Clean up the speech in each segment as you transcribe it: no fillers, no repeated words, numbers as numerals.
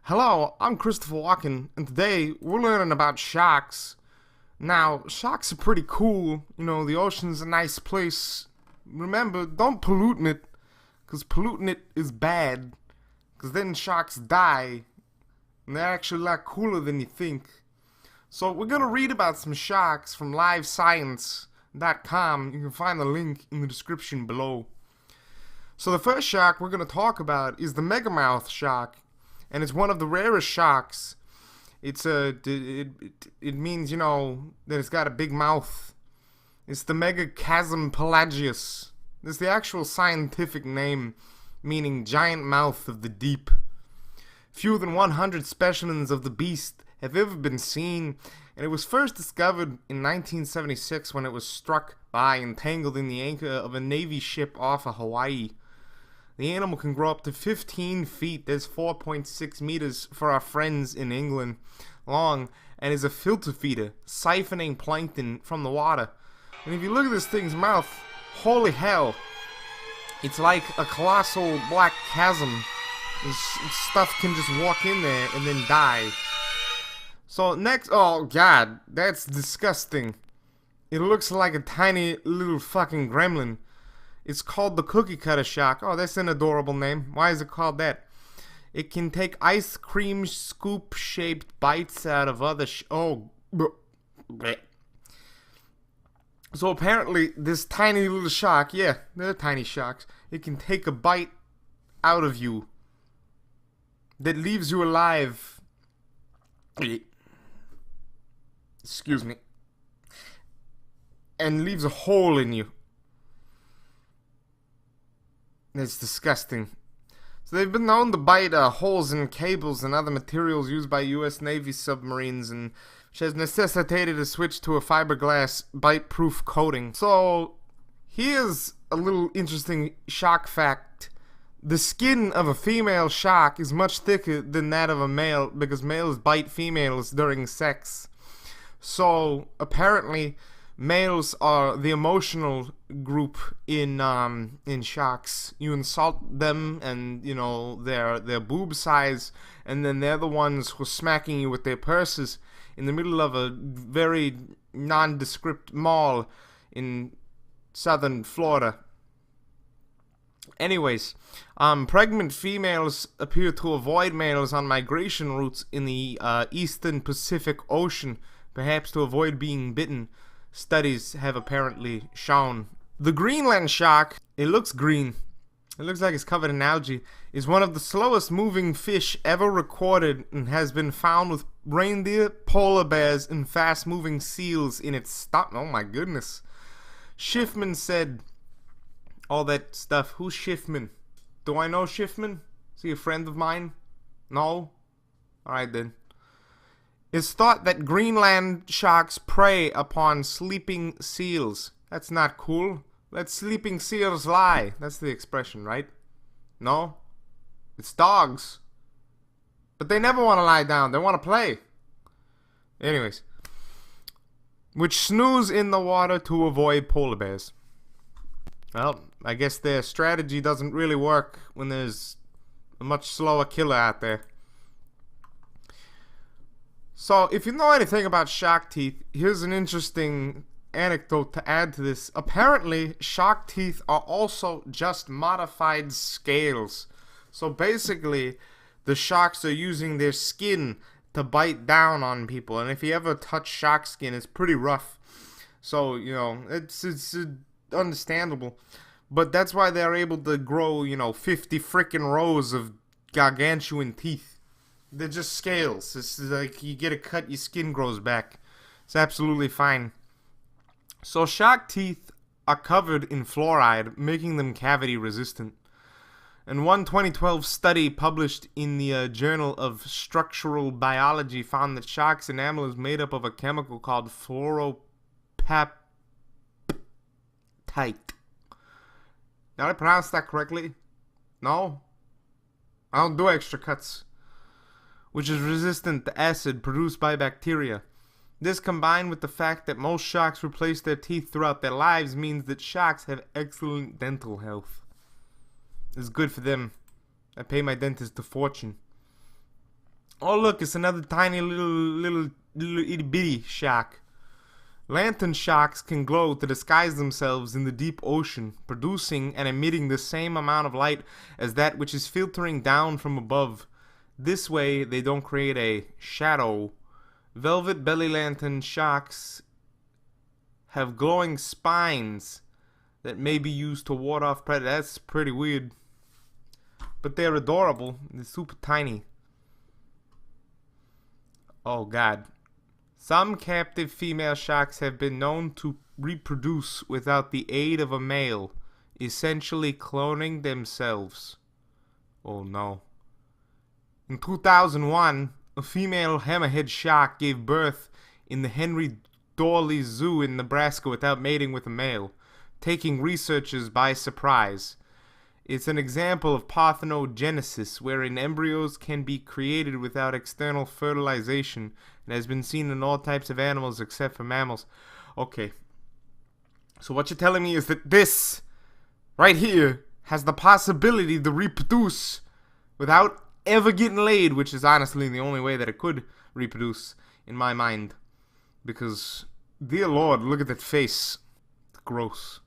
Hello, I'm Christopher Walken, and today we're learning about sharks. Now, sharks are pretty cool. You know, the ocean's a nice place. Remember, don't pollute it, because polluting it is bad. Because then sharks die, and they're actually a lot cooler than you think. So, we're gonna read about some sharks from livescience.com. You can find the link in the description below. So, the first shark we're gonna talk about is the megamouth shark. And it's one of the rarest sharks. It means, you know, that it's got a big mouth. It's the Megachasm pelagius. It's the actual scientific name, meaning giant mouth of the deep. Fewer than 100 specimens of the beast have ever been seen, and it was first discovered in 1976 when it was struck by and tangled in the anchor of a Navy ship off of Hawaii. The animal can grow up to 15 feet, that's 4.6 meters for our friends in England, long, and is a filter feeder, siphoning plankton from the water. And if you look at this thing's mouth, holy hell, it's like a colossal black chasm. This stuff can just walk in there and then die. So next, oh god, that's disgusting. It looks like a tiny little fucking gremlin. It's called the cookie cutter shark. Oh, that's an adorable name. Why is it called that? It can take ice cream scoop shaped bites out of other So apparently this tiny little shark, yeah, they're tiny sharks. It can take a bite out of you that leaves you alive. Excuse me. And leaves a hole in you. It's disgusting. So they've been known to bite holes in cables and other materials used by U.S. Navy submarines, and which has necessitated a switch to a fiberglass bite-proof coating. So here's a little interesting shark fact. The skin of a female shark is much thicker than that of a male because males bite females during sex. So apparently males are the emotional group in sharks. You insult them and, you know, their boob size, and then they're the ones who are smacking you with their purses in the middle of a very nondescript mall in southern Florida. Anyways, pregnant females appear to avoid males on migration routes in the eastern Pacific Ocean, perhaps to avoid being bitten. Studies have apparently shown. The Greenland shark, it looks green, it looks like it's covered in algae, is one of the slowest moving fish ever recorded and has been found with reindeer, polar bears, and fast moving seals in its stomach. Oh my goodness. Schiffman said all that stuff. Who's Schiffman? Do I know Schiffman? Is he a friend of mine? No? Alright then. It's thought that Greenland sharks prey upon sleeping seals. That's not cool. Let sleeping seals lie. That's the expression, right? No? It's dogs. But they never want to lie down. They want to play. Anyways. Which snooze in the water to avoid polar bears. Well, I guess their strategy doesn't really work when there's a much slower killer out there. So, if you know anything about shark teeth, here's an interesting anecdote to add to this. Apparently, shark teeth are also just modified scales. So basically, the sharks are using their skin to bite down on people. And if you ever touch shark skin, it's pretty rough. So, you know, it's understandable. But that's why they're able to grow, you know, 50 freaking rows of gargantuan teeth. They're just scales. It's like you get a cut, your skin grows back. It's absolutely fine. So shark teeth are covered in fluoride, making them cavity resistant. And one 2012 study published in the Journal of Structural Biology found that sharks' enamel is made up of a chemical called fluoropaptite. Did I pronounce that correctly? No? I don't do extra cuts. Which is resistant to acid produced by bacteria. This, combined with the fact that most sharks replace their teeth throughout their lives, means that sharks have excellent dental health. It's good for them. I pay my dentist a fortune. Oh look, it's another tiny little itty bitty shark. Lantern sharks can glow to disguise themselves in the deep ocean, producing and emitting the same amount of light as that which is filtering down from above. This way, they don't create a shadow. Velvet belly lantern sharks have glowing spines that may be used to ward off predators. That's pretty weird. But they're adorable. They're super tiny. Oh god. Some captive female sharks have been known to reproduce without the aid of a male, essentially cloning themselves. Oh no. In 2001, a female hammerhead shark gave birth in the Henry Dorley Zoo in Nebraska without mating with a male, taking researchers by surprise. It's an example of parthenogenesis, wherein embryos can be created without external fertilization, and has been seen in all types of animals except for mammals. Okay. So what you're telling me is that this, right here, has the possibility to reproduce without ever getting laid, which is honestly the only way that it could reproduce, in my mind. Because, dear Lord, look at that face. It's gross.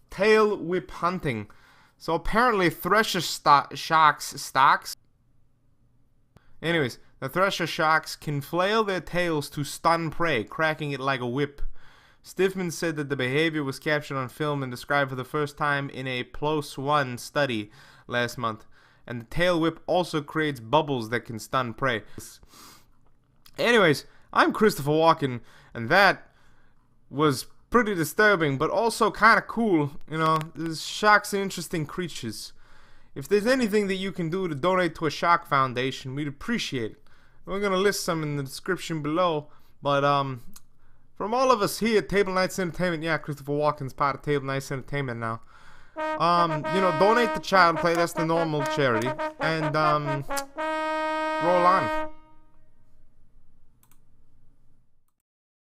Tail whip hunting. So apparently thresher sharks. Anyways, the thresher sharks can flail their tails to stun prey, cracking it like a whip. Stiffman said that the behavior was captured on film and described for the first time in a PLOS ONE study last month. And the tail whip also creates bubbles that can stun prey. Anyways, I'm Christopher Walken, and that was pretty disturbing, but also kind of cool. You know, sharks are interesting creatures. If there's anything that you can do to donate to a shark foundation, we'd appreciate it. We're going to list some in the description below, but from all of us here at Table Knights Entertainment, yeah, Christopher Walken's part of Table Knights Entertainment now. You know, donate to Child Play, that's the normal charity, and roll on.